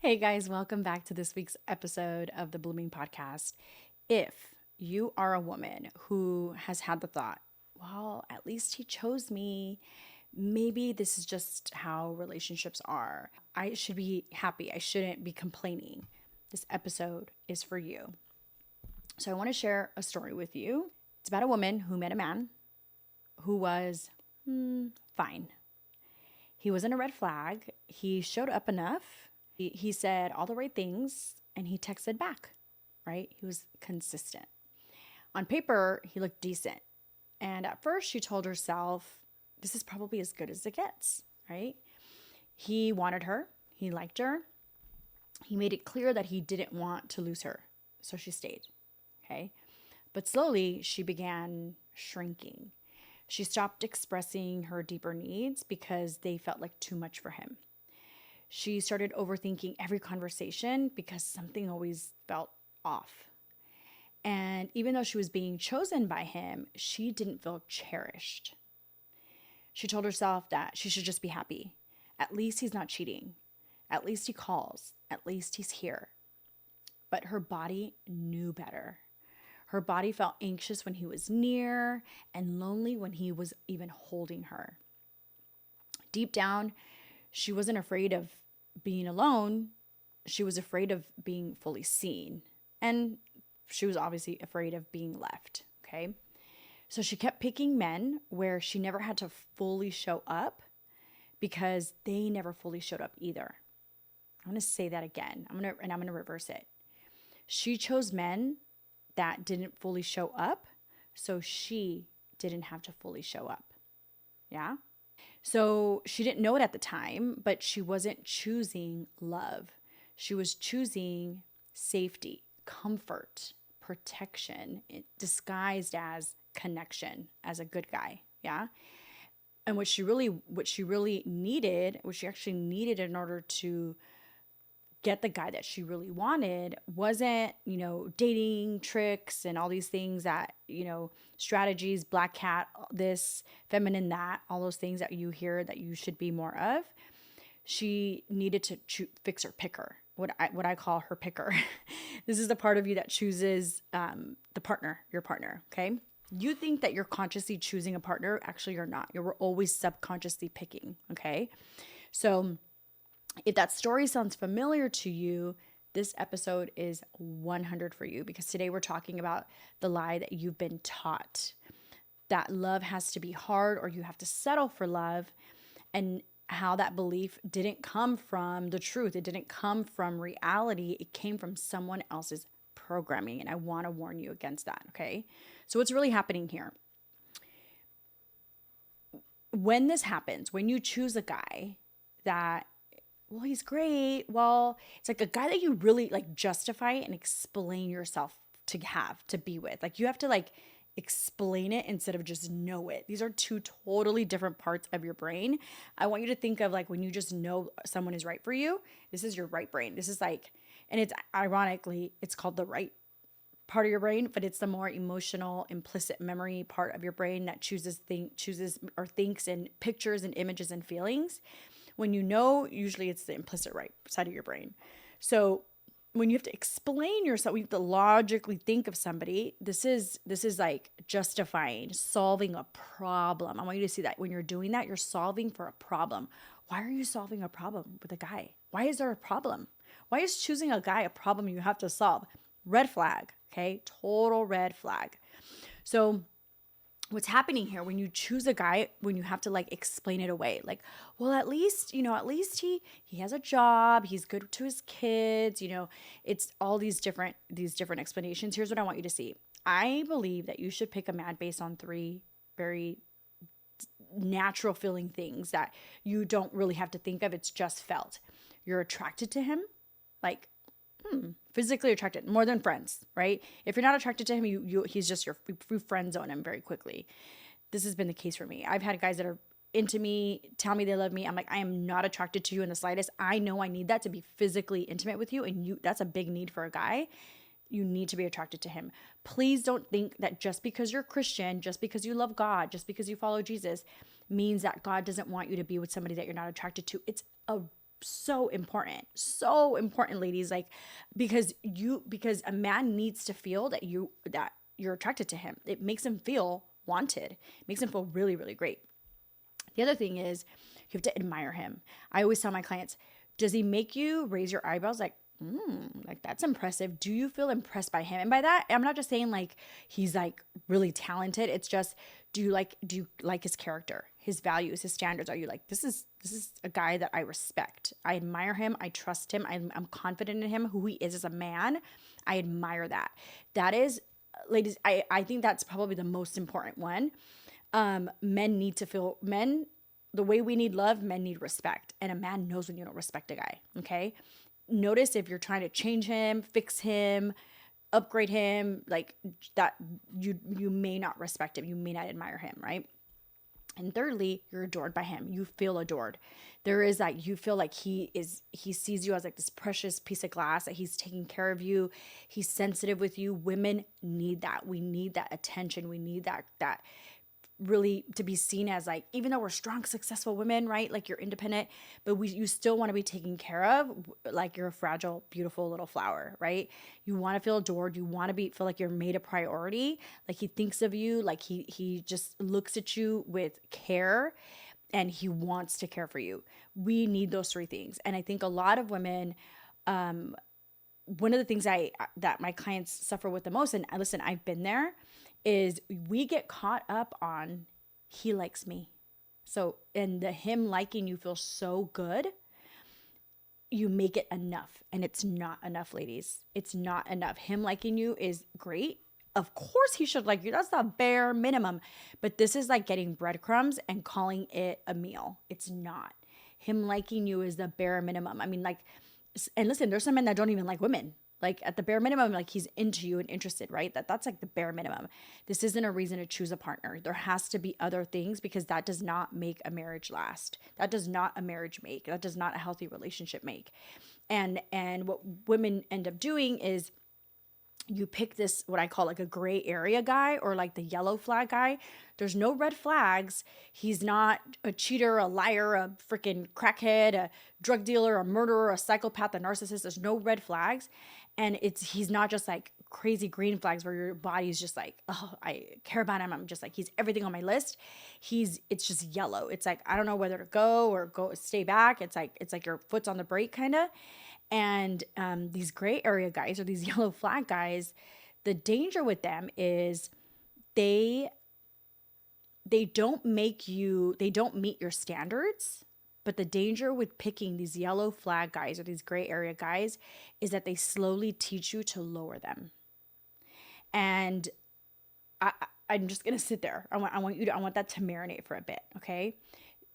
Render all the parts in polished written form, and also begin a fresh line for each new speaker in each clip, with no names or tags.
Hey guys, welcome back to this week's episode of the Blooming Podcast. If you are a woman who has had the thought, well, at least he chose me, maybe this is just how relationships are. I should be happy. I shouldn't be complaining. This episode is for you. So I want to share a story with you. It's about a woman who met a man who was fine. He wasn't a red flag. He showed up enough. He said all the right things and he texted back, right? He was consistent. On paper, he looked decent. And at first she told herself, this is probably as good as it gets, right? He wanted her. He liked her. He made it clear that he didn't want to lose her. So she stayed, okay? But slowly she began shrinking. She stopped expressing her deeper needs because they felt like too much for him. She started overthinking every conversation because something always felt off. And even though she was being chosen by him, she didn't feel cherished. She told herself that she should just be happy. At least he's not cheating. At least he calls. At least he's here. But her body knew better. Her body felt anxious when he was near and lonely when he was even holding her. Deep down, she wasn't afraid of being alone. She was afraid of being fully seen. And she was obviously afraid of being left, okay? So she kept picking men where she never had to fully show up because they never fully showed up either. I'm going to say that again. I'm going to reverse it. She chose men that didn't fully show up, so she didn't have to fully show up. Yeah? So she didn't know it at the time, but she wasn't choosing love. She was choosing safety, comfort, protection, disguised as connection, as a good guy. Yeah. And what she actually needed in order to get the guy that she really wanted wasn't, dating tricks and all these things that, strategies, black cat, this, feminine, that, all those things that you hear that you should be more of. She needed to fix her picker, what I call her picker. This is the part of you that chooses your partner, okay? You think that you're consciously choosing a partner. Actually, you're not. You're always subconsciously picking, okay? So if that story sounds familiar to you, this episode is 100 for you because today we're talking about the lie that you've been taught, that love has to be hard or you have to settle for love, and how that belief didn't come from the truth. It didn't come from reality. It came from someone else's programming, and I want to warn you against that, okay? So what's really happening here? When this happens, when you choose a guy that, well, he's great. Well, it's like a guy that you really like justify and explain yourself to be with. Like you have to like explain it instead of just know it. These are two totally different parts of your brain. I want you to think of like when you just know someone is right for you, this is your right brain. This is like, and it's ironically, it's called the right part of your brain, but it's the more emotional, implicit memory part of your brain that chooses or thinks in pictures and images and feelings. When you know, usually it's the implicit right side of your brain. So when you have to explain yourself, you have to logically think of somebody. This is like justifying, solving a problem. I want you to see that when you're doing that, you're solving for a problem. Why are you solving a problem with a guy? Why is there a problem? Why is choosing a guy a problem you have to solve? Red flag, okay? Total red flag. So what's happening here when you choose a guy, when you have to like explain it away, like, well, at least he has a job, he's good to his kids, it's all these different explanations. Here's what I want you to see. I believe that you should pick a man based on 3 very natural feeling things that you don't really have to think of. It's just felt. You're attracted to him, like physically attracted, more than friends, right? If you're not attracted to him, he's just you friend zone him very quickly. This has been the case for me. I've had guys that are into me, tell me they love me. I'm like, I am not attracted to you in the slightest. I know I need that to be physically intimate with you, and that's a big need for a guy. You need to be attracted to him. Please don't think that just because you're Christian, just because you love God, just because you follow Jesus, means that God doesn't want you to be with somebody that you're not attracted to. It's a so important. So important, ladies. Like, because a man needs to feel that you're attracted to him. It makes him feel wanted. It makes him feel really, really great. The other thing is you have to admire him. I always tell my clients, does he make you raise your eyebrows? Like that's impressive. Do you feel impressed by him? And by that, I'm not just saying like he's like really talented. It's just, do you like his character, his values, his standards? Are you like, this is a guy that I respect. I admire him. I trust him. I'm confident in him, who he is as a man. I admire that. That is, ladies, I think that's probably the most important one. Men need to feel, the way we need love, men need respect. And a man knows when you don't respect a guy, okay? Notice if you're trying to change him, fix him, upgrade him, like that, you may not respect him. You may not admire him, right? And thirdly, you're adored by him. You feel adored. There is that, you feel like he sees you as like this precious piece of glass, that he's taking care of you. He's sensitive with you. Women need that. We need that attention. We need that really to be seen as like, even though we're strong, successful women, right? Like you're independent, but you still want to be taken care of. Like you're a fragile, beautiful little flower, right? You want to feel adored. You want to feel like you're made a priority. Like he thinks of you. Like he just looks at you with care and he wants to care for you. We need those three things. And I think a lot of women, one of the things that my clients suffer with the most, and listen, I've been there, is we get caught up on he likes me. So, and the him liking you feels so good, you make it enough. And it's not enough, ladies. It's not enough. Him liking you is great. Of course he should like you. That's the bare minimum. But this is like getting breadcrumbs and calling it a meal. It's not. Him liking you is the bare minimum. I mean, like, and listen, there's some men that don't even like women. Like at the bare minimum, like he's into you and interested, right? That's like the bare minimum. This isn't a reason to choose a partner. There has to be other things, because that does not make a marriage last. That does not a marriage make. That does not a healthy relationship make. And what women end up doing is you pick this, what I call like a gray area guy, or like the yellow flag guy. There's no red flags. He's not a cheater, a liar, a freaking crackhead, a drug dealer, a murderer, a psychopath, a narcissist. There's no red flags. And he's not just like crazy green flags where your body's just like, oh, I care about him. I'm just like, he's everything on my list. It's just yellow. It's like, I don't know whether to go, stay back. It's like your foot's on the brake kind of. And these gray area guys, or these yellow flag guys, the danger with them is they don't meet your standards. But the danger with picking these yellow flag guys or these gray area guys is that they slowly teach you to lower them. And I'm just going to sit there. I want that to marinate for a bit. Okay.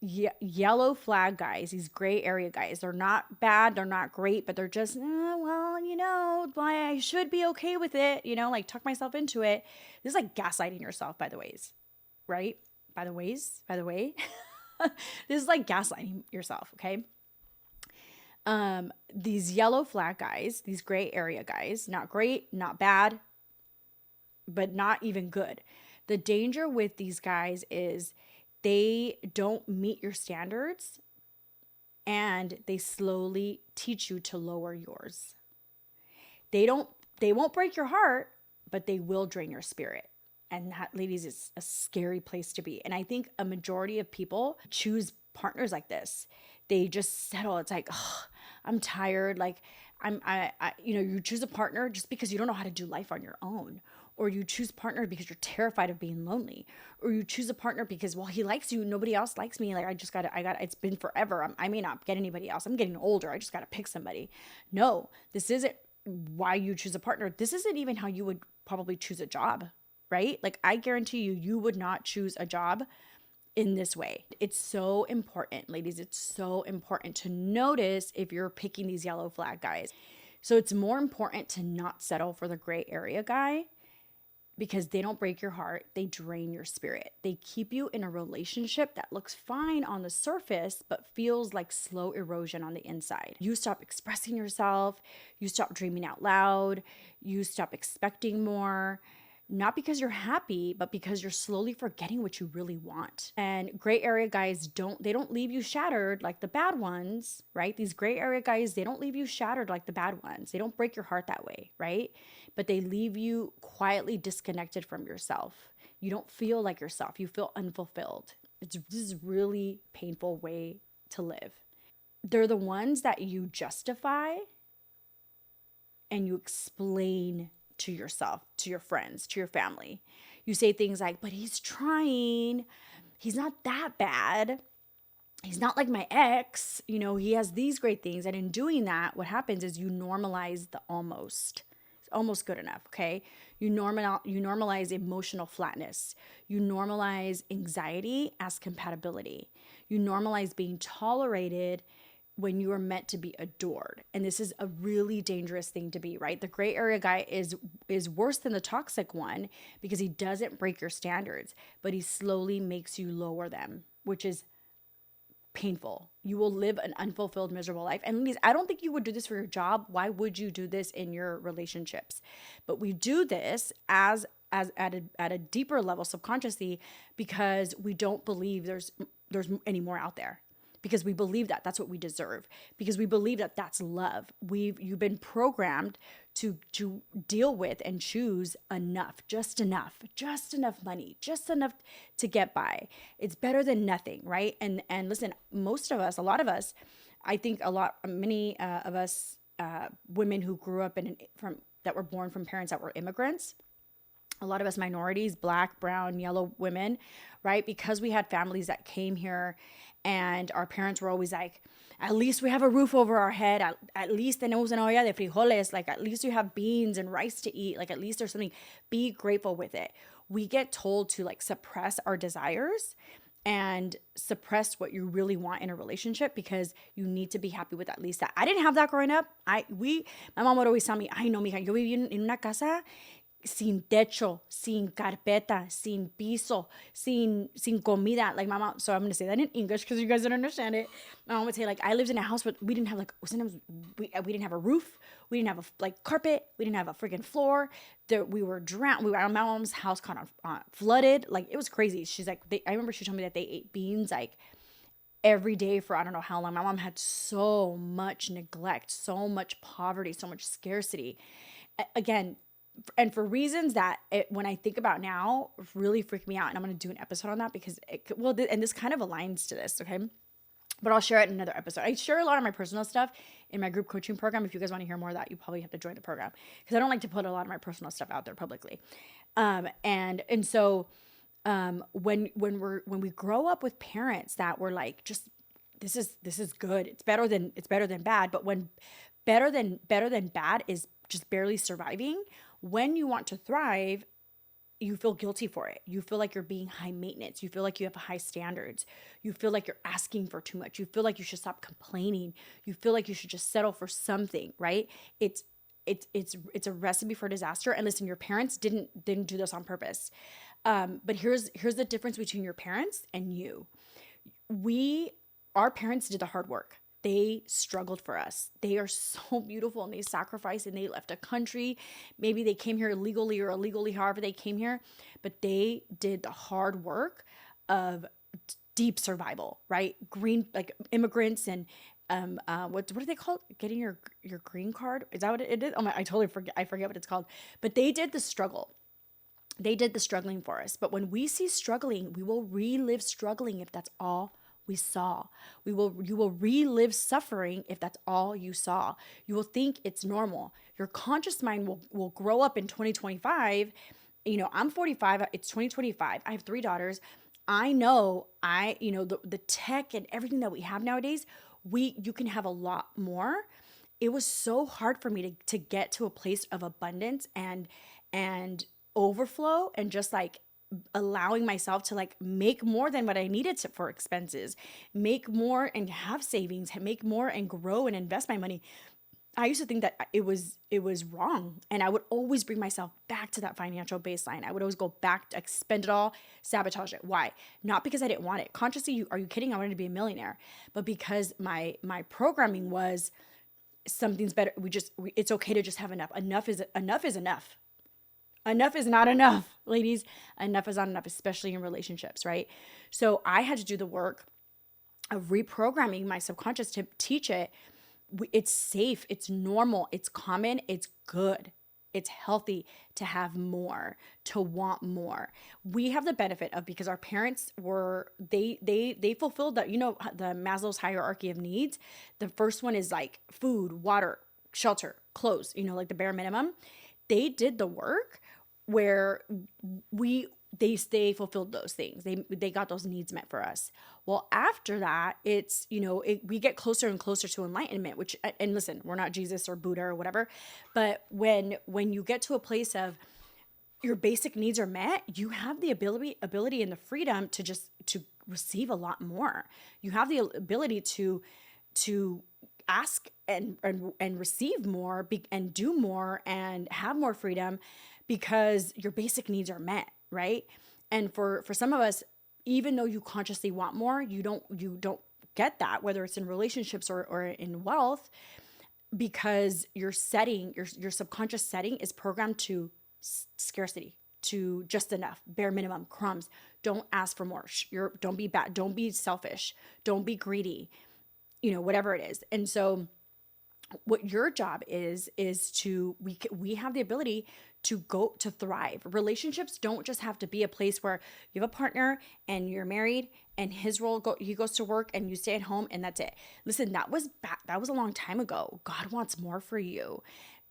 Yellow flag guys, these gray area guys, they're not bad. They're not great, but they're just, why I should be okay with it. Like tuck myself into it. This is like gaslighting yourself, by the ways, right? By the way. This is like gaslighting yourself, okay? These yellow flag guys, these gray area guys, not great, not bad, but not even good. The danger with these guys is they don't meet your standards, and they slowly teach you to lower yours. They won't break your heart, but they will drain your spirit. And that, ladies, is a scary place to be. And I think a majority of people choose partners like this. They just settle. It's like, oh, I'm tired. Like you choose a partner just because you don't know how to do life on your own. Or you choose a partner because you're terrified of being lonely. Or you choose a partner because, well, he likes you. Nobody else likes me. Like it's been forever. I may not get anybody else. I'm getting older. I just got to pick somebody. No, this isn't why you choose a partner. This isn't even how you would probably choose a job. Right? Like I guarantee you would not choose a job in this way. It's so important, ladies. It's so important to notice if you're picking these yellow flag guys. So it's more important to not settle for the gray area guy, because they don't break your heart. They drain your spirit. They keep you in a relationship that looks fine on the surface, but feels like slow erosion on the inside. You stop expressing yourself. You stop dreaming out loud. You stop expecting more. not because you're happy, but because you're slowly forgetting what you really want. And gray area guys don't leave you shattered like the bad ones, right? These gray area guys, they don't leave you shattered like the bad ones. They don't break your heart that way, right? But they leave you quietly disconnected from yourself. You don't feel like yourself. You feel unfulfilled. This is a really painful way to live. They're the ones that you justify and you explain to yourself, to your friends, to your family. You say things like, but he's trying. He's not that bad. He's not like my ex. He has these great things. And in doing that, what happens is you normalize the almost. It's almost good enough, okay? You normalize emotional flatness. You normalize anxiety as compatibility. You normalize being tolerated when you are meant to be adored. And this is a really dangerous thing to be, right? The gray area guy is worse than the toxic one because he doesn't break your standards, but he slowly makes you lower them, which is painful. You will live an unfulfilled, miserable life. And ladies, I don't think you would do this for your job. Why would you do this in your relationships? But we do this as at a deeper level subconsciously because we don't believe there's any more out there. Because we believe that that's what we deserve. Because we believe that that's love. You've been programmed to deal with and choose enough, just enough money, just enough to get by. It's better than nothing, right? And listen, a lot of us, I think many of us women who grew up that were born from parents that were immigrants. A lot of us minorities, Black, brown, yellow women, right? Because we had families that came here and our parents were always like, at least we have a roof over our head. At least tenemos una olla de frijoles. Like, at least you have beans and rice to eat. Like, at least there's something. Be grateful with it. We get told to like suppress our desires and suppress what you really want in a relationship because you need to be happy with at least that. I didn't have that growing up. My mom would always tell me, ay no, mija, yo viví en una casa sin techo, sin carpeta, sin piso, sin comida. Like my mom, so I'm going to say that in English because you guys don't understand it. My mom would say, like, I lived in a house, but we didn't have like, sometimes we didn't have a roof. We didn't have a carpet. We didn't have a freaking floor. We were drowned. My mom's house kind of flooded. Like, it was crazy. She's like, I remember she told me that they ate beans like every day for I don't know how long. My mom had so much neglect, so much poverty, so much scarcity. Again, and for reasons that when I think about now really freak me out. And I'm going to do an episode on that because and this kind of aligns to this. Okay. But I'll share it in another episode. I share a lot of my personal stuff in my group coaching program. If you guys want to hear more of that, you probably have to join the program because I don't like to put a lot of my personal stuff out there publicly. And so when we grow up with parents that were like, just, this is good. It's better than bad. But when better than bad is just barely surviving, when you want to thrive, you feel guilty for it. You feel like you're being high maintenance. You feel like you have high standards. You feel like you're asking for too much. You feel like you should stop complaining. You feel like you should just settle for something, right? It's a recipe for disaster. And listen, your parents didn't do this on purpose. But here's the difference between your parents and you. Our parents did the hard work. They struggled for us. They are so beautiful and they sacrificed and they left a country. Maybe they came here legally or illegally, however they came here, but they did the hard work of deep survival, right? Like immigrants and what do they call it? Getting your green card? Is that what it is? Oh my, I totally forget. I forget what it's called. But they did the struggle. They did the struggling for us. But when we see struggling, we will relive struggling if that's all we saw. You will relive suffering if that's all you saw. You will think it's normal. Your conscious mind will grow up in 2025. I'm 45. It's 2025. I have 3 daughters. I know the tech and everything that we have nowadays, you can have a lot more. It was so hard for me to get to a place of abundance and overflow and just like allowing myself to like make more than what I needed for expenses, make more and have savings, make more and grow and invest my money. I used to think that it was wrong. And I would always bring myself back to that financial baseline. I would always go back, spend it all, sabotage it. Why? Not because I didn't want it. Consciously, are you kidding? I wanted to be a millionaire. But because my programming was something's better. It's okay to just have enough. Enough is enough. Enough is not enough, ladies. Enough is not enough, especially in relationships, right? So I had to do the work of reprogramming my subconscious to teach it. It's safe, it's normal, it's common, it's good. It's healthy to have more, to want more. We have the benefit of, because our parents were, they fulfilled that, the Maslow's hierarchy of needs. The first one is like food, water, shelter, clothes, like the bare minimum. They did the work where they fulfilled those things. They got those needs met for us. Well, after that, it's, we get closer and closer to enlightenment, which, and listen, we're not Jesus or Buddha or whatever, but when you get to a place of your basic needs are met, you have the ability and the freedom to receive a lot more. You have the ability to ask and receive more, and do more and have more freedom, because your basic needs are met, right? And for some of us, even though you consciously want more, you don't get that, whether it's in relationships or in wealth, because your subconscious setting is programmed to scarcity, to just enough, bare minimum, crumbs. Don't ask for more. Don't be bad. Don't be selfish. Don't be greedy. Whatever it is. And so what your job is to, we have the ability to go to thrive. Relationships don't just have to be a place where you have a partner and you're married and he goes to work and you stay at home and that's it. Listen, that was a long time ago. God wants more for you.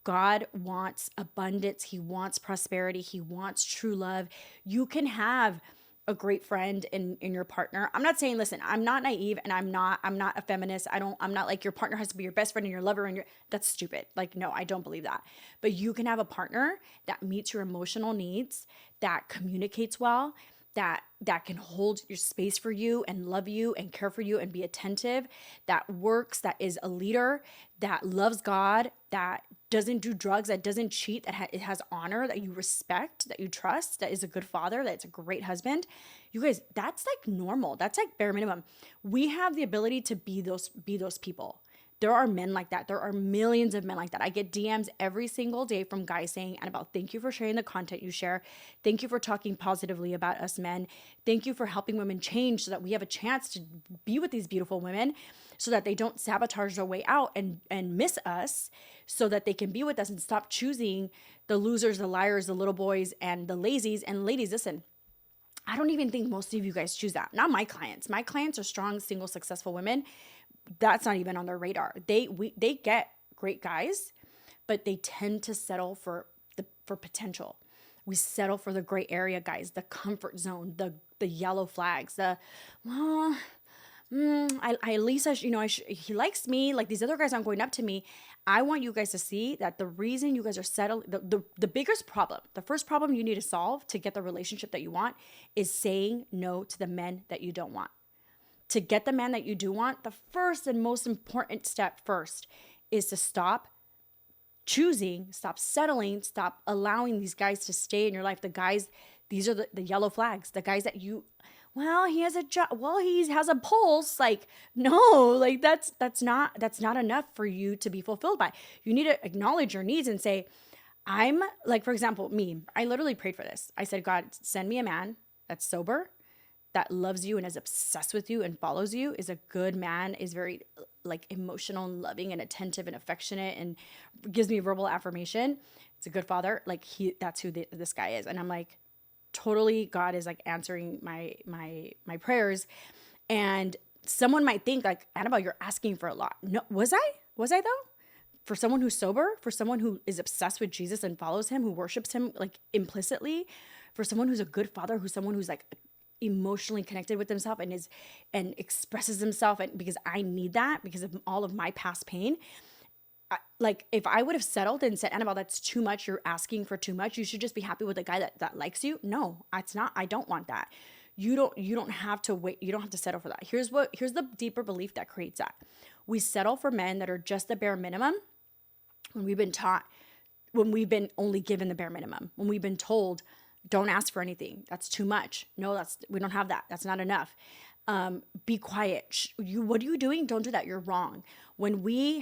God wants abundance. He wants prosperity. He wants true love. You can have a great friend in your partner. I'm not saying, listen, I'm not naive, and I'm not a feminist. I'm not like your partner has to be your best friend and your lover and that's stupid. Like, no, I don't believe that. But you can have a partner that meets your emotional needs, that communicates well, that can hold your space for you and love you and care for you and be attentive, that works, that is a leader, that loves God, that doesn't do drugs, that doesn't cheat, that it has honor, that you respect, that you trust, that is a good father, that's a great husband. You guys, that's like normal. That's like bare minimum. We have the ability to be those people. There are men like that. There are millions of men like that. I get DMs every single day from guys saying, Anabell, thank you for sharing the content you share. Thank you for talking positively about us men. Thank you for helping women change so that we have a chance to be with these beautiful women, so that they don't sabotage their way out and miss us, so that they can be with us and stop choosing the losers, the liars, the little boys, and the lazies. And ladies, listen, I don't even think most of you guys choose that. Not my clients. My clients are strong, single, successful women. That's not even on their radar. They get great guys, but they tend to settle for potential. We settle for the gray area guys, the comfort zone, the yellow flags, he likes me, like these other guys aren't going up to me. I want you guys to see that the reason you guys are settled, the biggest problem, the first problem you need to solve to get the relationship that you want is saying no to the men that you don't want. To get the man that you do want, the first and most important step first is to stop choosing, stop settling, stop allowing these guys to stay in your life. The guys, these are the yellow flags, the guys that he has a job, he has a pulse. Like, no, like that's not enough for you to be fulfilled by. You need to acknowledge your needs and say, I'm like, for example, me, I literally prayed for this. I said, God, send me a man that's sober, that loves you and is obsessed with you and follows you, is a good man, is very like emotional and loving and attentive and affectionate and gives me verbal affirmation. It's a good father. Like that's who this guy is. And I'm like, totally, God is like answering my prayers. And someone might think like, Anabell, you're asking for a lot. No, was I though? For someone who's sober, for someone who is obsessed with Jesus and follows him, who worships him like implicitly, for someone who's a good father, someone who's like emotionally connected with himself and expresses himself, and because I need that because of all of my past pain. Like if I would have settled and said, Anabell, that's too much, you're asking for too much, you should just be happy with a guy that likes you. No, it's not. I don't want that. You don't have to wait. You don't have to settle for that. Here's the deeper belief that creates that. We settle for men that are just the bare minimum when we've been taught, when we've been only given the bare minimum, when we've been told, don't ask for anything. That's too much. No, we don't have that. That's not enough. Be quiet. What are you doing? Don't do that. You're wrong. When we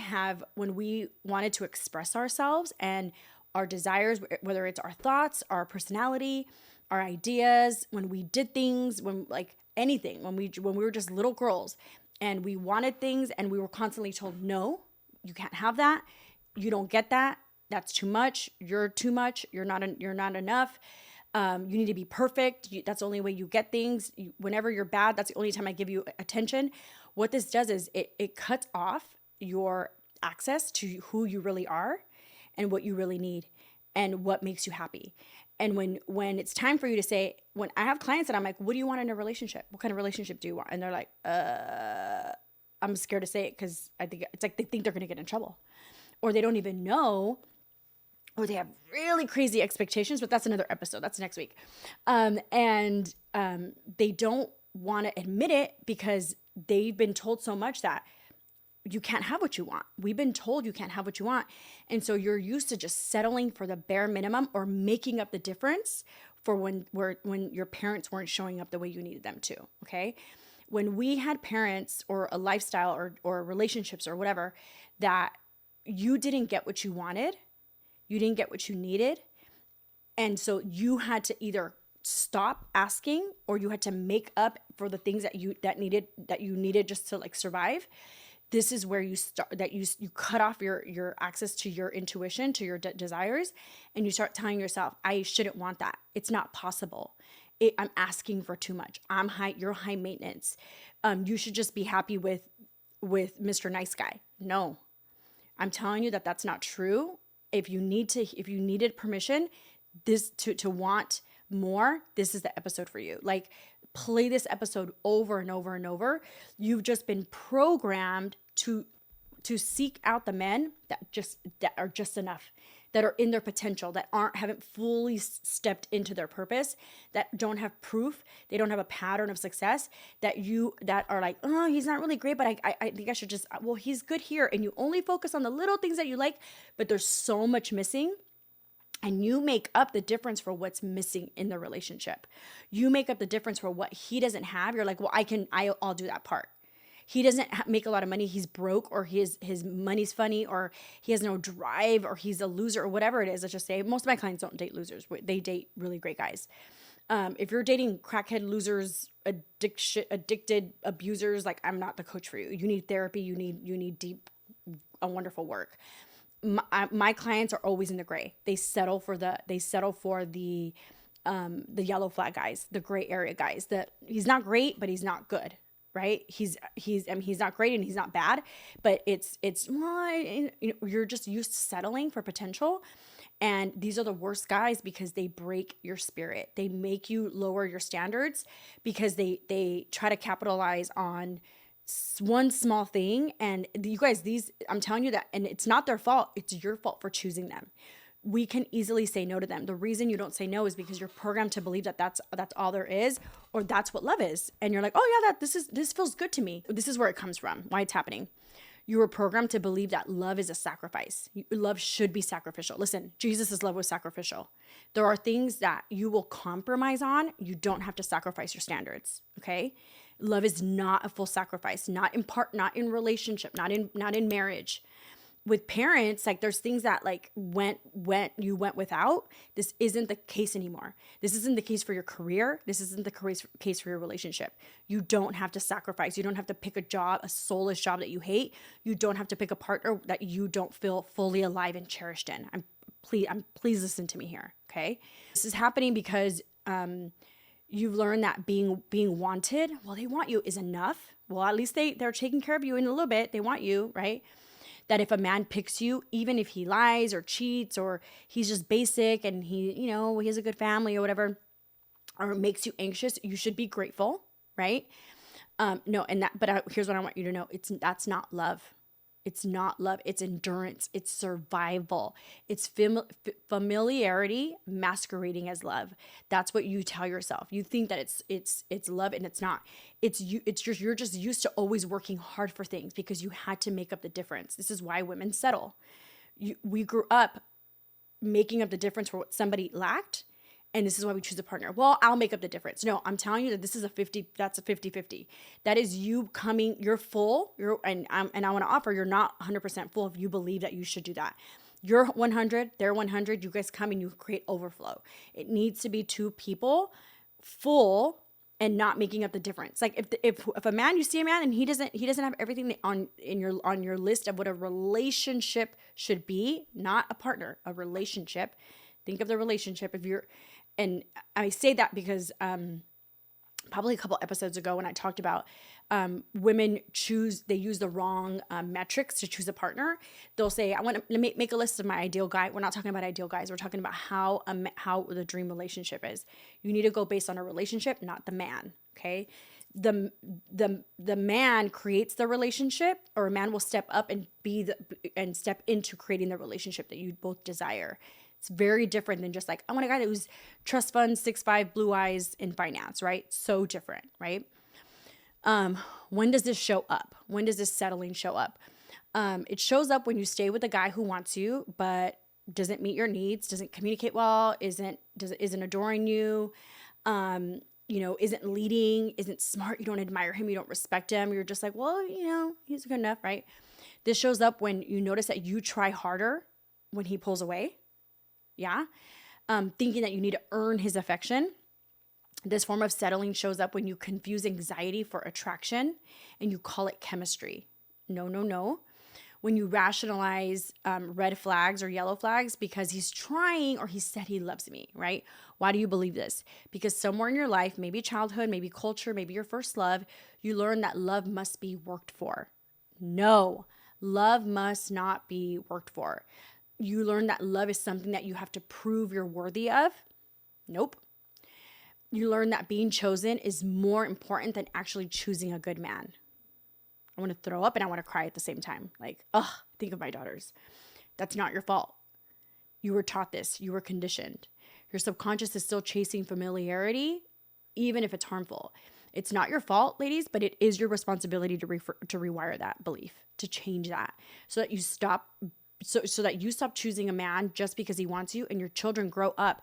wanted to express ourselves and our desires, whether it's our thoughts, our personality, our ideas, when we did things, when like anything, when we were just little girls and we wanted things and we were constantly told, no, you can't have that. You don't get that. That's too much. You're too much. You're not enough. You need to be perfect. That's the only way you get things. Whenever you're bad, that's the only time I give you attention. What this does is it cuts off your access to who you really are and what you really need and what makes you happy. And when it's time for you to say, when I have clients that I'm like, what do you want in a relationship? What kind of relationship do you want? And they're like, I'm scared to say it because I think it's like they think they're going to get in trouble, or they don't even know, or they have really crazy expectations, but that's another episode. That's next week. They don't want to admit it because they've been told so much that you can't have what you want. We've been told you can't have what you want. And so you're used to just settling for the bare minimum or making up the difference for when your parents weren't showing up the way you needed them to, okay? When we had parents or a lifestyle or relationships or whatever that you didn't get what you wanted, you didn't get what you needed, and so you had to either stop asking or you had to make up for the things that you needed just to like survive. This is where you cut off your access to your intuition, to your desires, and you start telling yourself, I shouldn't want that. It's not possible. I'm asking for too much. You're high maintenance. You should just be happy with Mr. Nice Guy. No, I'm telling you that that's not true. If you needed permission, to want more, this is the episode for you. Like, play this episode over and over and over. You've just been programmed to seek out the men that are just enough, that are in their potential, that haven't fully stepped into their purpose, that don't have proof, they don't have a pattern of success, that are like, oh, he's not really great, but I think I should just, well, he's good here. And you only focus on the little things that you like, but there's so much missing. And you make up the difference for what's missing in the relationship. You make up the difference for what he doesn't have. You're like, well, I'll do that part. He doesn't make a lot of money. He's broke, or his money's funny, or he has no drive, or he's a loser, or whatever it is. Let's just say most of my clients don't date losers. They date really great guys. If you're dating crackhead losers, addicted abusers, like, I'm not the coach for you. You need therapy. You need deep, wonderful work. My clients are always in the gray. They settle for the yellow flag guys, the gray area guys. That he's not great, but he's not good, right? He's not great and he's not bad, but you're just used to settling for potential. And these are the worst guys because they break your spirit. They make you lower your standards because they try to capitalize on one small thing. And you guys, I'm telling you that, and it's not their fault. It's your fault for choosing them. We can easily say no to them. The reason you don't say no is because you're programmed to believe that that's all there is, or that's what love is. And you're like, oh yeah, this feels good to me. This is where it comes from, why it's happening. You were programmed to believe that love is a sacrifice. Love should be sacrificial. Listen, Jesus' love was sacrificial. There are things that you will compromise on. You don't have to sacrifice your standards, okay? Love is not a full sacrifice, not in relationship, not in marriage. With parents, like, there's things that like you went without. This isn't the case anymore. This isn't the case for your career. This isn't the case for your relationship. You don't have to sacrifice. You don't have to pick a job, a soulless job that you hate. You don't have to pick a partner that you don't feel fully alive and cherished in. Please listen to me here, okay? This is happening because you've learned that being wanted, well, they want you, is enough. Well, at least they're taking care of you in a little bit. They want you, right? That if a man picks you, even if he lies or cheats, or he's just basic and he has a good family or whatever, or makes you anxious, you should be grateful, right? Here's what I want you to know. That's not love. It's not love. It's endurance. It's survival. It's familiarity masquerading as love. That's what you tell yourself. You think that it's love, and it's not. You're just used to always working hard for things because you had to make up the difference. This is why women settle. We grew up making up the difference for what somebody lacked. And this is why we choose a partner. Well, I'll make up the difference. No, I'm telling you that this is that's a 50-50. That is you you're full, and I want to offer, you're not 100% full if you believe that you should do that. You're 100, they're 100, you guys come and you create overflow. It needs to be two people full and not making up the difference. Like if a man, you see a man and he doesn't have everything on your list of what a relationship should be, not a partner, a relationship. Think of the relationship. And I say that because probably a couple episodes ago when I talked about women they use the wrong metrics to choose a partner. They'll say, I want to make a list of my ideal guy. We're not talking about ideal guys. We're talking about how the dream relationship is. You need to go based on a relationship, not the man. Okay. The man creates the relationship, or a man will step up and step into creating the relationship that you both desire. It's very different than just like, I want a guy who's trust fund, 6'5", blue eyes, in finance, right? So different, right? When does this show up? When does this settling show up? It shows up when you stay with a guy who wants you, but doesn't meet your needs, doesn't communicate well, isn't adoring you, isn't leading, isn't smart. You don't admire him. You don't respect him. You're just like, well, he's good enough, right? This shows up when you notice that you try harder when he pulls away. Yeah. Thinking that you need to earn his affection. This form of settling shows up when you confuse anxiety for attraction and you call it chemistry. No. When you rationalize red flags or yellow flags because he's trying or he said he loves me, right? Why do you believe this? Because somewhere in your life, maybe childhood, maybe culture, maybe your first love, you learn that love must be worked for. No, love must not be worked for. You learn that love is something that you have to prove you're worthy of. Nope. You learn that being chosen is more important than actually choosing a good man. I want to throw up and I want to cry at the same time. Like, think of my daughters. That's not your fault. You were taught this. You were conditioned. Your subconscious is still chasing familiarity, even if it's harmful. It's not your fault, ladies, but it is your responsibility to rewire that belief, to change that, so that you stop choosing a man just because he wants you, and your children grow up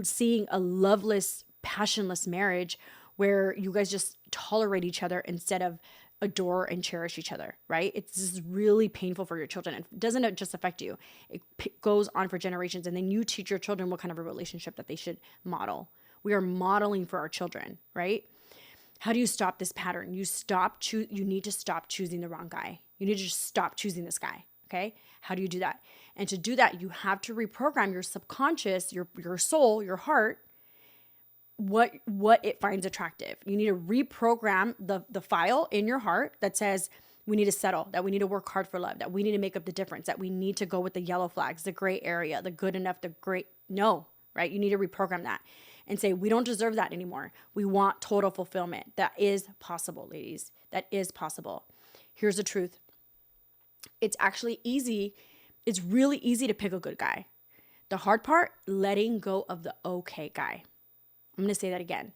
seeing a loveless, passionless marriage where you guys just tolerate each other instead of adore and cherish each other, right? This is really painful for your children. It doesn't just affect you. It goes on for generations, and then you teach your children what kind of a relationship that they should model. We are modeling for our children, right? How do you stop this pattern? You need to stop choosing the wrong guy. You need to just stop choosing this guy. Okay. How do you do that? And to do that, you have to reprogram your subconscious, your soul, your heart, what it finds attractive. You need to reprogram the file in your heart that says we need to settle, that we need to work hard for love, that we need to make up the difference, that we need to go with the yellow flags, the gray area, the good enough, the great. No, right? You need to reprogram that and say, we don't deserve that anymore. We want total fulfillment. That is possible, ladies. That is possible. Here's the truth. It's actually easy. It's really easy to pick a good guy. The hard part, letting go of the okay guy. I'm going to say that again.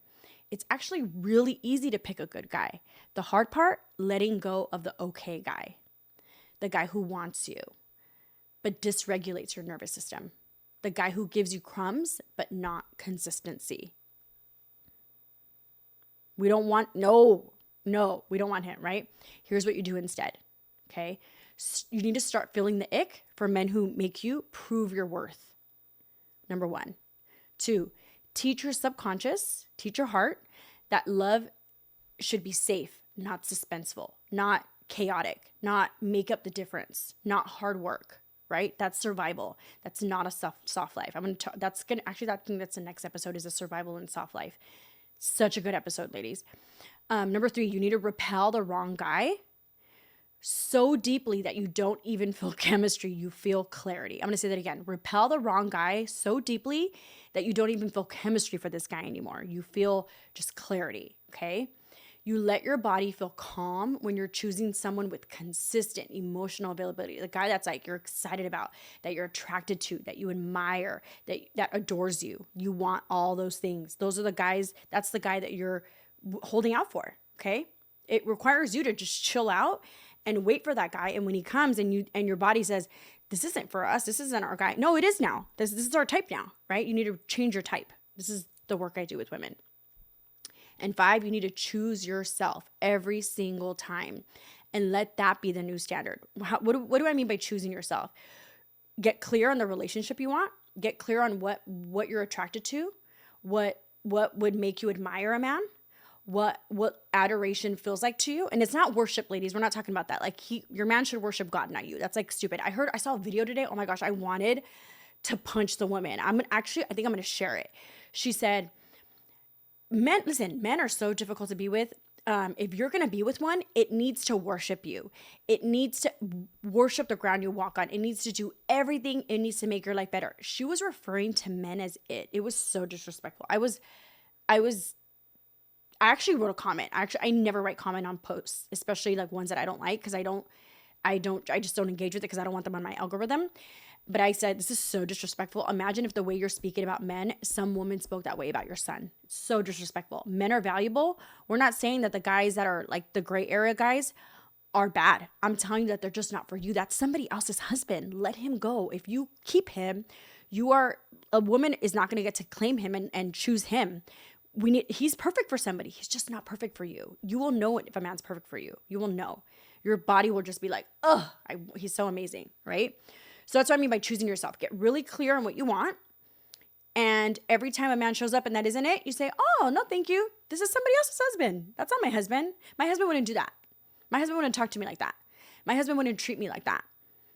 It's actually really easy to pick a good guy. The hard part, letting go of the okay guy. The guy who wants you, but dysregulates your nervous system. The guy who gives you crumbs, but not consistency. We don't want we don't want him, right? Here's what you do instead, okay? You need to start feeling the ick for men who make you prove your worth. Number 1. 2, teach your subconscious, teach your heart that love should be safe, not suspenseful, not chaotic, not make up the difference, not hard work, right? That's survival. That's not a soft life. That's the next episode is a survival and soft life. Such a good episode, ladies. Number 3, you need to repel the wrong guy so deeply that you don't even feel chemistry, you feel clarity. I'm going to say that again. Repel the wrong guy so deeply that you don't even feel chemistry for this guy anymore. You feel just clarity, okay? You let your body feel calm when you're choosing someone with consistent emotional availability. The guy that's like you're excited about, that you're attracted to, that you admire, that adores you. You want all those things. Those are the guys, that's the guy that you're holding out for, okay? It requires you to just chill out and wait for that guy. And when he comes and your body says, this isn't for us, this isn't our guy. No, it is now. This is our type now, right? You need to change your type. This is the work I do with women. And 5, you need to choose yourself every single time and let that be the new standard. What do I mean by choosing yourself? get clear on the relationship you want, get clear on what you're attracted to, what would make you admire a man, what adoration feels like to you. And it's not worship, ladies. We're not talking about that. Like your man should worship God, not you. That's like stupid. I saw a video today. Oh my gosh, I wanted to punch the woman. I think I'm going to share it. She said, men are so difficult to be with. If you're going to be with one, it needs to worship you. It needs to worship the ground you walk on. It needs to do everything. It needs to make your life better. She was referring to men as it. It was so disrespectful. I actually wrote a comment. I never write comment on posts, especially like ones that I don't like, because I just don't engage with it because I don't want them on my algorithm. But I said, this is so disrespectful. Imagine if the way you're speaking about men, some woman spoke that way about your son. It's so disrespectful. Men are valuable. We're not saying that the guys that are like the gray area guys are bad. I'm telling you that they're just not for you. That's somebody else's husband. Let him go. If you keep him, a woman is not going to get to claim him and choose him. He's perfect for somebody. He's just not perfect for you. You will know it if a man's perfect for you. You will know. Your body will just be like, he's so amazing, right? So that's what I mean by choosing yourself. Get really clear on what you want. And every time a man shows up and that isn't it, you say, oh, no, thank you. This is somebody else's husband. That's not my husband. My husband wouldn't do that. My husband wouldn't talk to me like that. My husband wouldn't treat me like that.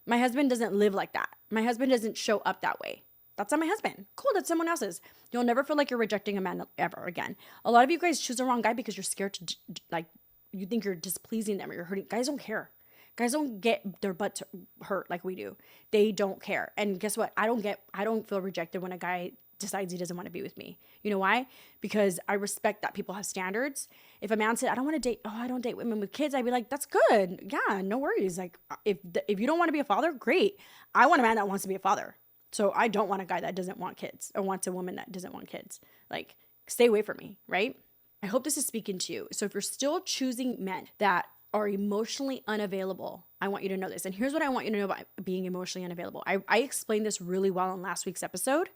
My husband doesn't live like that. My husband doesn't show up that way. That's not my husband. Cool, that's someone else's. You'll never feel like you're rejecting a man ever again. A lot of you guys choose the wrong guy because you're scared to, like, you think you're displeasing them or you're hurting. Guys don't care. Guys don't get their butt hurt like we do. They don't care. And guess what? I don't feel rejected when a guy decides he doesn't want to be with me. You know why? Because I respect that people have standards. If a man said, I don't date women with kids, I'd be like, that's good. Yeah, no worries. Like, if you don't want to be a father, great. I want a man that wants to be a father. So I don't want a guy that doesn't want kids or wants a woman that doesn't want kids. Like, stay away from me, right? I hope this is speaking to you. So if you're still choosing men that are emotionally unavailable, I want you to know this. And here's what I want you to know about being emotionally unavailable. I explained this really well in last week's episode.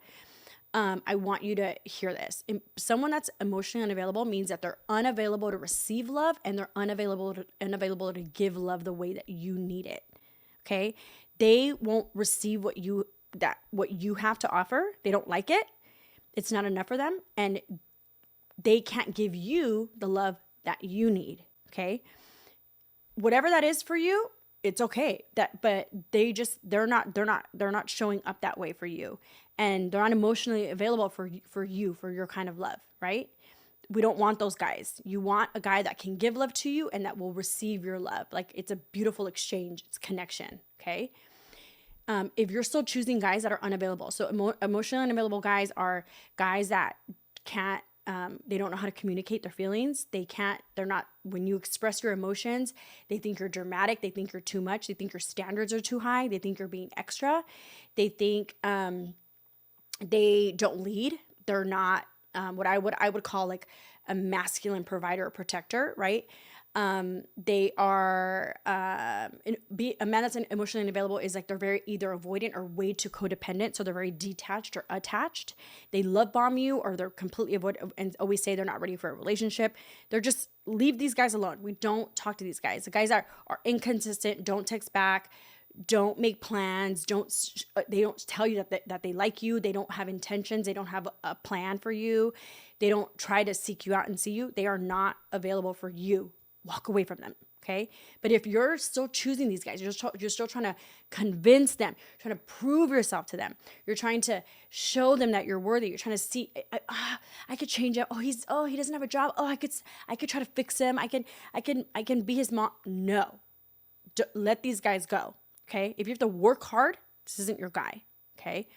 I want you to hear this. Someone that's emotionally unavailable means that they're unavailable to receive love and they're unavailable to give love the way that you need it. Okay? They won't receive what you have to offer. They don't like it. It's not enough for them. And they can't give you the love that you need. Okay? Whatever that is for you, it's okay. But they're not showing up that way for you. And they're not emotionally available for you, for your kind of love, right? We don't want those guys. You want a guy that can give love to you and that will receive your love. Like, it's a beautiful exchange. It's connection, okay? If you're still choosing guys that are unavailable. So emotionally unavailable guys are guys that can't, they don't know how to communicate their feelings. When you express your emotions, they think you're dramatic. They think you're too much. They think your standards are too high. They think you're being extra. They think, they don't lead. They're not what I would call like a masculine provider or protector, right? They are a man that's emotionally unavailable is like they're very either avoidant or way too codependent. So they're very detached or attached. They love bomb you or they're completely avoidant and always say they're not ready for a relationship. They're just leave these guys alone. We don't talk to these guys. The guys that are inconsistent, don't text back, don't make plans, they don't tell you that they like you. They don't have intentions. They don't have a plan for you. They don't try to seek you out and see you. They are not available for you. Walk away from them, okay? But if you're still choosing these guys, you're still trying to convince them, trying to prove yourself to them. You're trying to show them that you're worthy. You're trying to see, I could change it. He doesn't have a job. I could try to fix him. I can be his mom. No, let these guys go. Okay. If you have to work hard, this isn't your guy. Okay.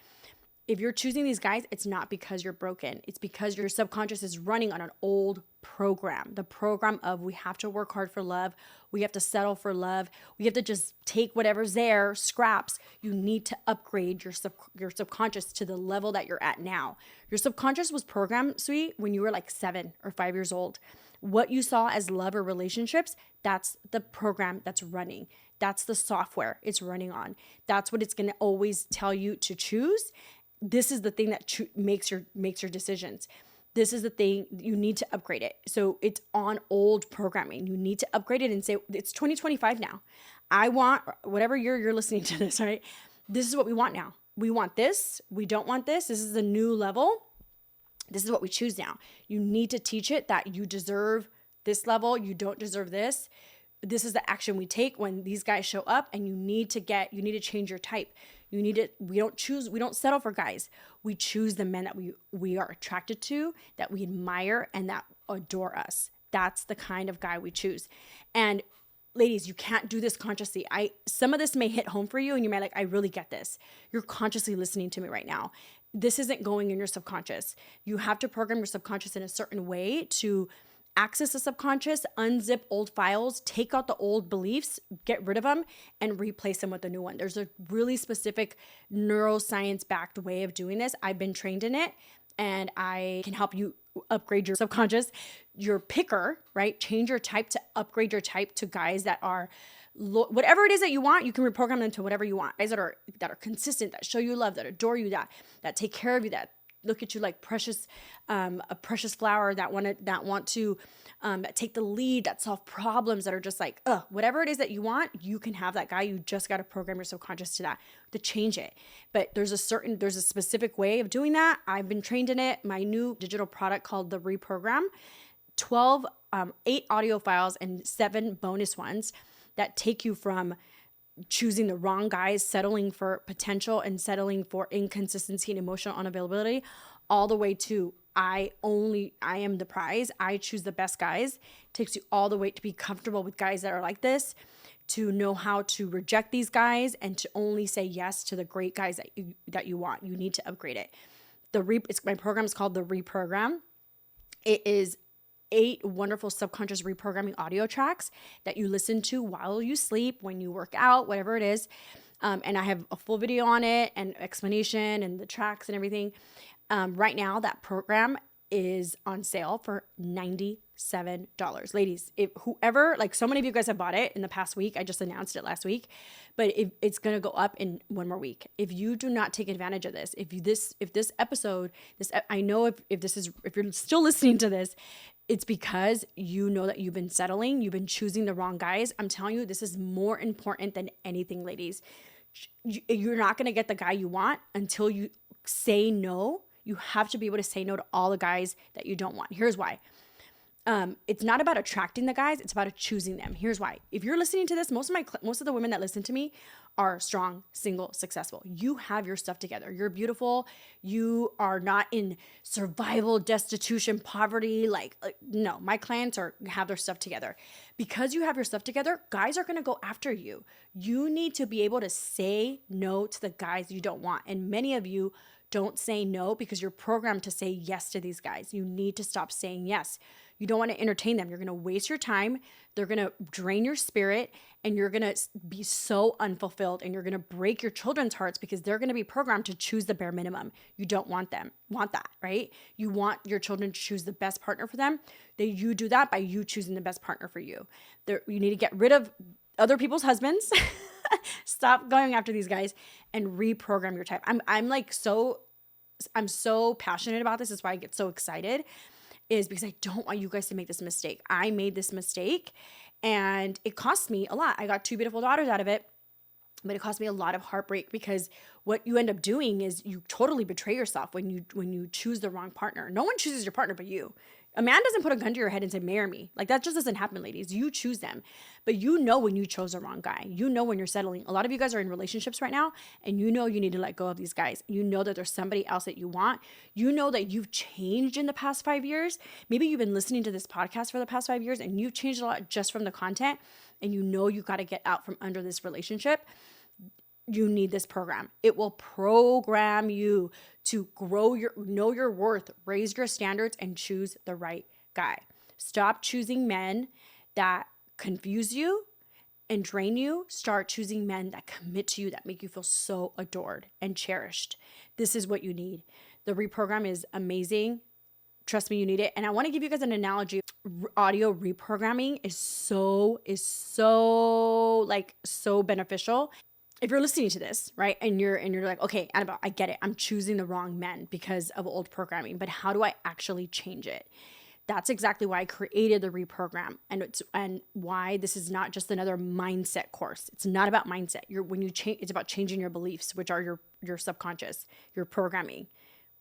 If you're choosing these guys, it's not because you're broken. It's because your subconscious is running on an old program. The program of we have to work hard for love. We have to settle for love. We have to just take whatever's there, scraps. You need to upgrade your subconscious to the level that you're at now. Your subconscious was programmed, sweet, when you were like 7 or 5 years old. What you saw as love or relationships, that's the program that's running. That's the software it's running on. That's what it's going to always tell you to choose. This is the thing that makes your decisions. This is the thing, you need to upgrade it. So it's on old programming. You need to upgrade it and say, it's 2025 now. I want, whatever year you're listening to this, right? this is what we want now. We want this. We don't want this. This is a new level. This is what we choose now. You need to teach it that you deserve this level. You don't deserve this. This is the action we take when these guys show up, and you need to change your type. We don't settle for guys. We choose the men that we are attracted to, that we admire, and that adore us. That's the kind of guy we choose. And ladies, you can't do this consciously. Some of this may hit home for you, and you might I really get this. You're consciously listening to me right now. This isn't going in your subconscious. You have to program your subconscious in a certain way to access the subconscious, unzip old files, take out the old beliefs, get rid of them, and replace them with a new one. There's a really specific neuroscience-backed way of doing this. I've been trained in it, and I can help you upgrade your subconscious, your picker, right? Change your type to upgrade your type to guys that are whatever it is that you want. You can reprogram them to whatever you want. Guys that are consistent, that show you love, that adore you, that take care of you, that look at you like a precious flower, that take the lead, that solve problems, that are just whatever it is that you want, you can have that guy. You just got to program your subconscious to change it. But there's a specific way of doing that. I've been trained in it. My new digital product called the Reprogram, 8 audio files and 7 bonus ones that take you from choosing the wrong guys, settling for potential and settling for inconsistency and emotional unavailability, all the way to I am the prize. I choose the best guys. Takes you all the way to be comfortable with guys that are like this, to know how to reject these guys, and to only say yes to the great guys that you want. You need to upgrade it. My program is called the Reprogram. It is 8 wonderful subconscious reprogramming audio tracks that you listen to while you sleep, when you work out, whatever it is. And I have a full video on it and explanation and the tracks and everything. Right now, that program is on sale for $97. Ladies, so many of you guys have bought it in the past week. I just announced it last week, but it's going to go up in one more week. If you do not take advantage of this, if this episode, I know if you're still listening to this, it's because you know that you've been settling, you've been choosing the wrong guys. I'm telling you, this is more important than anything, ladies. You're not going to get the guy you want until you say no. You have to be able to say no to all the guys that you don't want. Here's why. It's not about attracting the guys. It's about choosing them. Here's why. If you're listening to this, most of the women that listen to me are strong, single, successful. You have your stuff together. You're beautiful. You are not in survival, destitution, poverty. No, my clients have their stuff together. Because you have your stuff together, guys are going to go after you. You need to be able to say no to the guys you don't want. And many of you don't say no because you're programmed to say yes to these guys. You need to stop saying yes. You don't want to entertain them. You're going to waste your time. They're going to drain your spirit, and you're going to be so unfulfilled, and you're going to break your children's hearts because they're going to be programmed to choose the bare minimum. You don't want that, right? You want your children to choose the best partner for them. You do that by you choosing the best partner for you. You need to get rid of other people's husbands. Stop going after these guys and reprogram your type. I'm so passionate about this. That's why I get so excited, is because I don't want you guys to make this mistake. I made this mistake and it cost me a lot. I got 2 beautiful daughters out of it, but it cost me a lot of heartbreak, because what you end up doing is you totally betray yourself when you choose the wrong partner. No one chooses your partner but you. A man doesn't put a gun to your head and say, marry me. That just doesn't happen, ladies. You choose them. But you know when you chose the wrong guy. You know when you're settling. A lot of you guys are in relationships right now, and you know you need to let go of these guys. You know that there's somebody else that you want. You know that you've changed in the past 5 years. Maybe you've been listening to this podcast for the past 5 years, and you've changed a lot just from the content, and you know you got to get out from under this relationship. You need this program. It will program you to know your worth, raise your standards, and choose the right guy. Stop choosing men that confuse you and drain you. Start choosing men that commit to you, that make you feel so adored and cherished. This is what you need. The Reprogram is amazing. Trust me, you need it. And I want to give you guys an analogy. Audio reprogramming is so beneficial. If you're listening to this, right, and you're like, okay, Anabell, I get it. I'm choosing the wrong men because of old programming, but how do I actually change it? That's exactly why I created the reprogram, and why this is not just another mindset course. It's not about mindset. It's about changing your beliefs, which are your subconscious, your programming.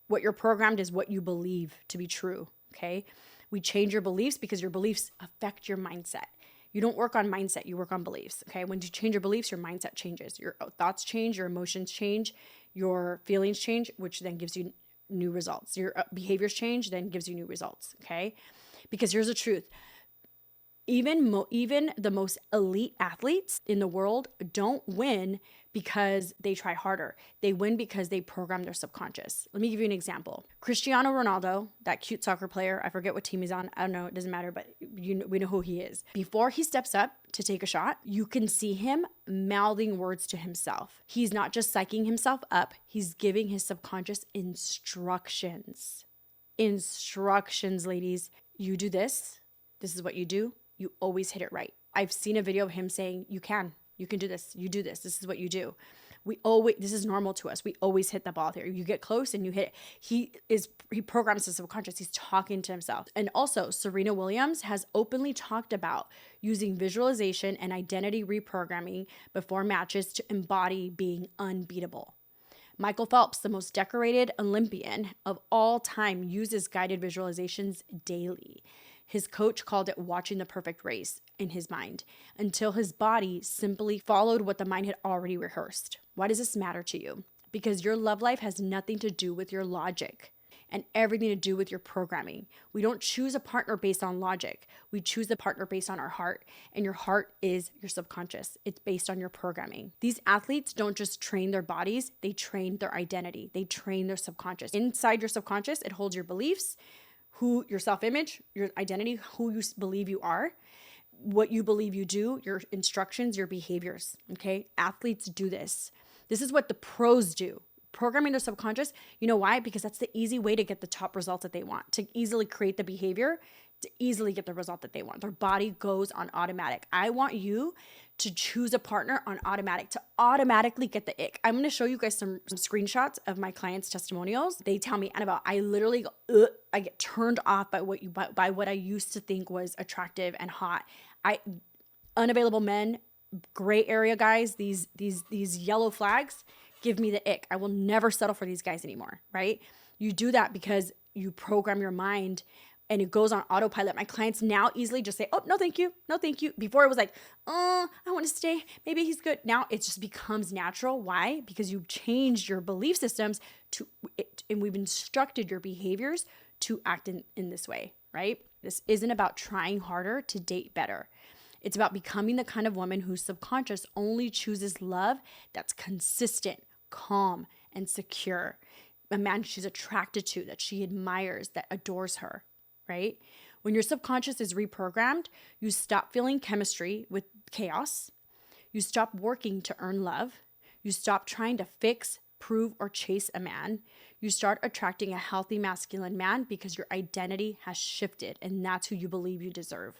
What you're programmed is what you believe to be true. Okay, we change your beliefs because your beliefs affect your mindset. You don't work on mindset, you work on beliefs. Okay, when you change your beliefs, your mindset changes, your thoughts change, your emotions change, your feelings change, which then gives you new results. Your behaviors change, then gives you new results. Okay, because here's the truth: even the most elite athletes in the world don't win because they try harder. They win because they program their subconscious. Let me give you an example. Cristiano Ronaldo, that cute soccer player, I forget what team he's on. I don't know, it doesn't matter, but we know who he is. Before he steps up to take a shot, you can see him mouthing words to himself. He's not just psyching himself up, he's giving his subconscious instructions. Instructions, ladies. You do this. This is what you do. You always hit it right. I've seen a video of him saying, you can do this. You do this. This is what you do. This is normal to us. We always hit the ball there. You get close and you hit it. He programs his subconscious. He's talking to himself. And also Serena Williams has openly talked about using visualization and identity reprogramming before matches to embody being unbeatable. Michael Phelps, the most decorated Olympian of all time, uses guided visualizations daily. His coach called it watching the perfect race in his mind until his body simply followed what the mind had already rehearsed. Why does this matter to you? Because your love life has nothing to do with your logic and everything to do with your programming. We don't choose a partner based on logic. We choose the partner based on our heart, and your heart is your subconscious. It's based on your programming. These athletes don't just train their bodies, they train their identity. They train their subconscious. Inside your subconscious, it holds your beliefs, your self-image, your identity, who you believe you are, what you believe you do, your instructions, your behaviors, okay? Athletes do this. This is what the pros do. Programming their subconscious, you know why? Because that's the easy way to get the top results that they want, to easily create the behavior, to easily get the result that they want. Their body goes on automatic. I want you to choose a partner on automatic, to automatically get the ick. I'm going to show you guys some screenshots of my clients' testimonials. They tell me, Anabell, I literally go, I get turned off by what I used to think was attractive and hot. Unavailable men, gray area guys, these yellow flags give me the ick. I will never settle for these guys anymore, right? You do that because you program your mind and it goes on autopilot. My clients now easily just say, oh, no, thank you. No, thank you. Before it was like, oh, I want to stay. Maybe he's good. Now it just becomes natural. Why? Because you've changed your belief systems and we've instructed your behaviors to act in this way, right? This isn't about trying harder to date better. It's about becoming the kind of woman whose subconscious only chooses love that's consistent, calm, and secure. A man she's attracted to, that she admires, that adores her, right? When your subconscious is reprogrammed, you stop feeling chemistry with chaos. You stop working to earn love. You stop trying to fix, prove, or chase a man. You start attracting a healthy masculine man because your identity has shifted, and that's who you believe you deserve.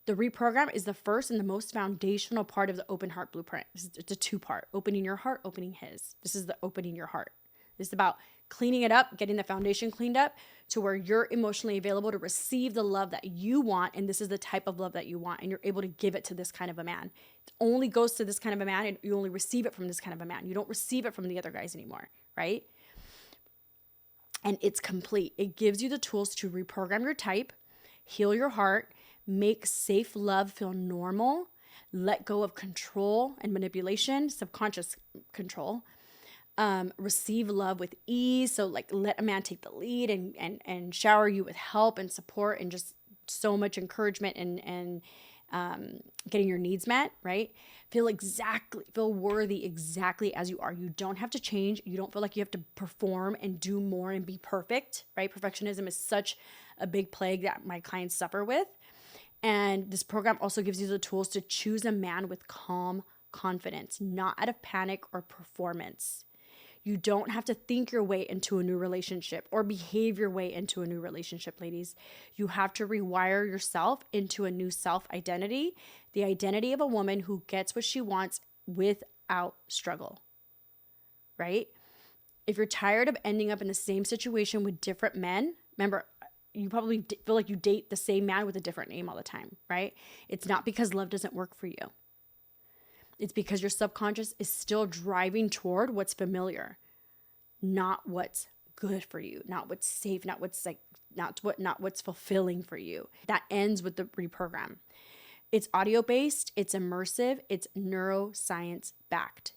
The reprogram is the first and the most foundational part of the open heart blueprint. It's a two-part, opening your heart, opening his. This is the opening your heart. This is about cleaning it up, getting the foundation cleaned up to where you're emotionally available to receive the love that you want. And this is the type of love that you want. And you're able to give it to this kind of a man. It only goes to this kind of a man, and you only receive it from this kind of a man. You don't receive it from the other guys anymore, right? And it's complete. It gives you the tools to reprogram your type, heal your heart, make safe love feel normal, let go of control and manipulation, subconscious control, receive love with ease. So like let a man take the lead and shower you with help and support and just so much encouragement and getting your needs met, right? Feel worthy exactly as you are. You don't have to change. You don't feel like you have to perform and do more and be perfect, right? Perfectionism is such a big plague that my clients suffer with. And this program also gives you the tools to choose a man with calm confidence, not out of panic or performance. You don't have to think your way into a new relationship or behave your way into a new relationship, ladies. You have to rewire yourself into a new self-identity, the identity of a woman who gets what she wants without struggle, right? If you're tired of ending up in the same situation with different men, remember, you probably feel like you date the same man with a different name all the time, right? It's not because love doesn't work for you. It's because your subconscious is still driving toward what's familiar, not what's good for you, not what's safe, not what's not what's fulfilling for you. That ends with the reprogram. It's audio-based, it's immersive, it's neuroscience backed,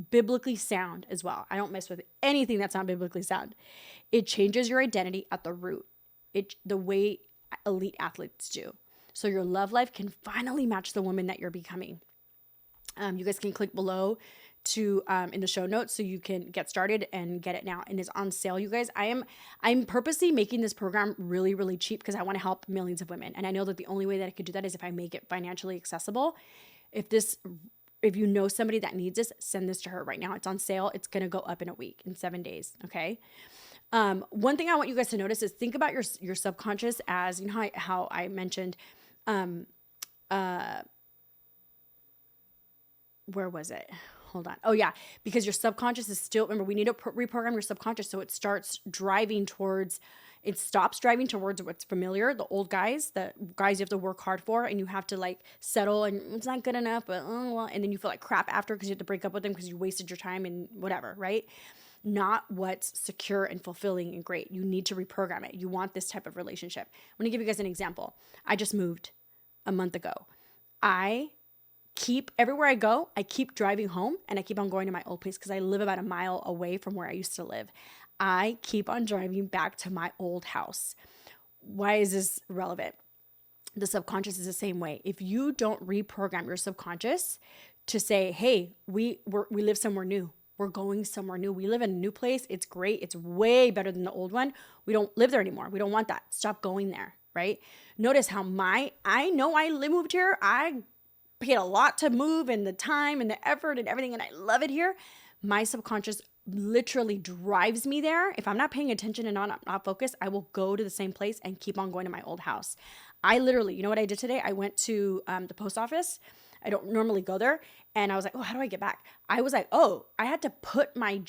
biblically sound as well. I don't mess with anything that's not biblically sound. It changes your identity at the root. The way elite athletes do. So your love life can finally match the woman that you're becoming. You guys can click below to in the show notes so you can get started and get it now, and it's on sale, you guys. I'm purposely making this program really, really cheap because I want to help millions of women, and I know that the only way that I could do that is if I make it financially accessible. If you know somebody that needs this, send this to her right now. It's on sale. It's gonna go up in a week, in 7 days. Okay. One thing I want you guys to notice is think about your subconscious as, you know, how I mentioned, where was it? Hold on. Oh yeah. Because your subconscious is still, remember, we need to reprogram your subconscious. So it stops driving towards what's familiar. The old guys, the guys you have to work hard for, and you have to like settle, and it's not good enough, but oh well. And then you feel like crap after because you have to break up with them because you wasted your time and whatever, right? Not what's secure and fulfilling and great. You need to reprogram it. You want this type of relationship. I'm going to give you guys an example. I just moved a month ago. Everywhere I go, I keep driving home, and I keep on going to my old place because I live about a mile away from where I used to live. I keep on driving back to my old house. Why is this relevant? The subconscious is the same way. If you don't reprogram your subconscious to say, hey, we live somewhere new. We're going somewhere new. We live in a new place. It's great. It's way better than the old one. We don't live there anymore. We don't want that. Stop going there, right? Notice how I know I moved here. I paid a lot to move, and the time and the effort and everything, and I love it here. My subconscious literally drives me there. If I'm not paying attention and not focused, I will go to the same place and keep on going to my old house. I literally, you know what I did today? I went to the post office. I don't normally go there. And I was like, oh, how do I get back? I was like, oh, I had to put my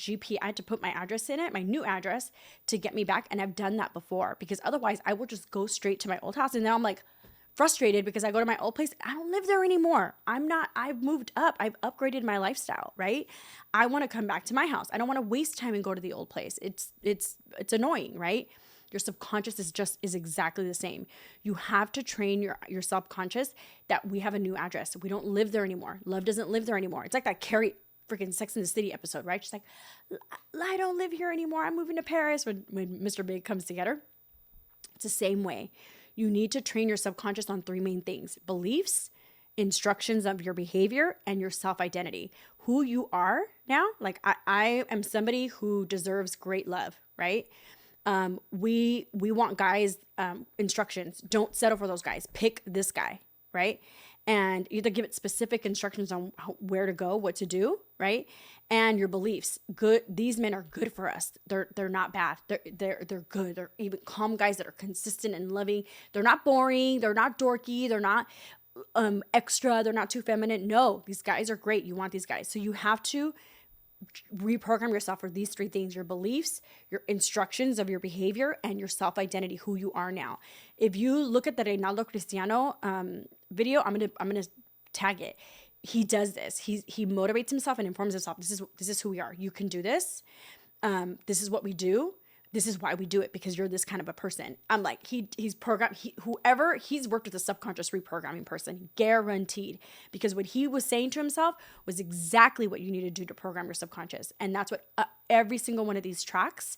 address in it, my new address, to get me back. And I've done that before, because otherwise I will just go straight to my old house. And now I'm like frustrated because I go to my old place. I don't live there anymore. I've moved up. I've upgraded my lifestyle, right? I want to come back to my house. I don't want to waste time and go to the old place. It's annoying, right? Your subconscious is exactly the same. You have to train your subconscious that we have a new address. We don't live there anymore. Love doesn't live there anymore. It's like that Carrie freaking Sex and the City episode, right? She's like, I don't live here anymore. I'm moving to Paris when Mr. Big comes together. It's the same way. You need to train your subconscious on 3 main things: beliefs, instructions of your behavior, and your self-identity. Who you are now. Like I am somebody who deserves great love, right? We want guys, instructions. Don't settle for those guys. Pick this guy, right? And either give it specific instructions on where to go, what to do, right? And your beliefs. Good. These men are good for us. They're not bad. They're good. They're even calm guys that are consistent and loving. They're not boring. They're not dorky. They're not extra. They're not too feminine. No, these guys are great. You want these guys. So you have to reprogram yourself for these 3 things: your beliefs, your instructions of your behavior, and your self-identity, who you are now. If you look at the Reynaldo Cristiano video, I'm gonna tag it. He does this. He motivates himself and informs himself. This is who we are. You can do this. This is what we do. This is why we do it, because you're this kind of a person. I'm like, he's programmed, he's worked with a subconscious reprogramming person, guaranteed, because what he was saying to himself was exactly what you need to do to program your subconscious. And that's what every single one of these tracks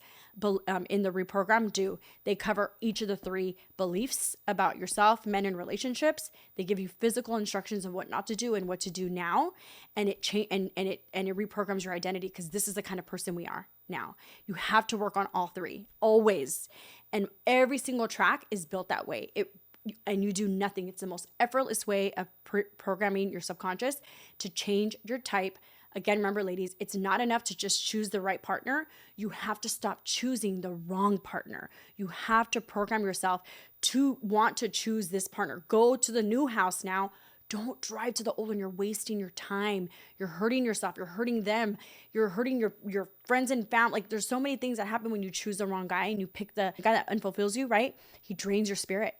in the reprogram do. They cover each of the 3 beliefs about yourself, men, and relationships. They give you physical instructions of what not to do and what to do now. And it reprograms your identity, because this is the kind of person we are now. You have to work on all 3 always. And every single track is built that way. And you do nothing. It's the most effortless way of programming your subconscious to change your type. Again, remember, ladies, it's not enough to just choose the right partner. You have to stop choosing the wrong partner. You have to program yourself to want to choose this partner. Go to the new house now Don't drive to the old one. You're wasting your time. You're hurting yourself. You're hurting them. You're hurting your friends and family. Like, there's so many things that happen when you choose the wrong guy and you pick the guy that unfulfills you, right? He drains your spirit.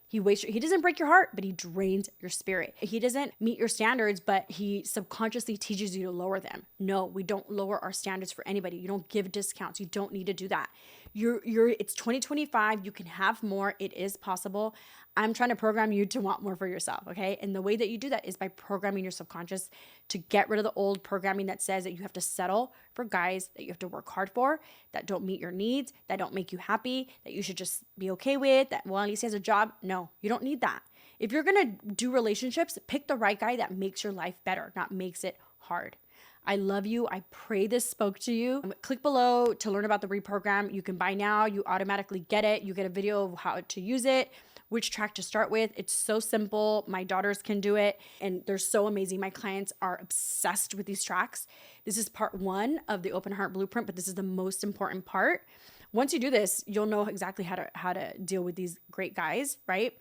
He doesn't break your heart, but he drains your spirit. He doesn't meet your standards, but he subconsciously teaches you to lower them. No, we don't lower our standards for anybody. You don't give discounts. You don't need to do that. It's 2025. You can have more. It is possible. I'm trying to program you to want more for yourself, okay? And the way that you do that is by programming your subconscious to get rid of the old programming that says that you have to settle for guys that you have to work hard for, that don't meet your needs, that don't make you happy, that you should just be okay with, that, well, at least he has a job. No, you don't need that. If you're gonna do relationships, pick the right guy that makes your life better, not makes it hard. I love you. I pray this spoke to you. Click below to learn about the reprogram. You can buy now. You automatically get it. You get a video of how to use it, which track to start with. It's so simple. My daughters can do it and they're so amazing. My clients are obsessed with these tracks. This is part 1 of the open heart blueprint, but this is the most important part. Once you do this, you'll know exactly how to deal with these great guys, right?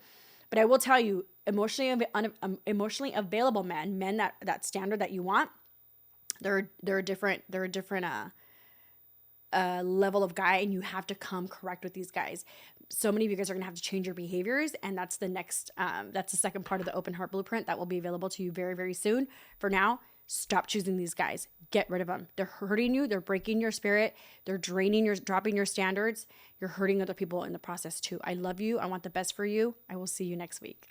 But I will tell you, emotionally available men that standard that you want, they're a different level of guy, and you have to come correct with these guys. So many of you guys are gonna have to change your behaviors, and that's the second part of the open heart blueprint that will be available to you very, very soon. For now, stop choosing these guys. Get rid of them. They're hurting you. They're breaking your spirit. They're dropping your standards. You're hurting other people in the process too. I love you. I want the best for you. I will see you next week.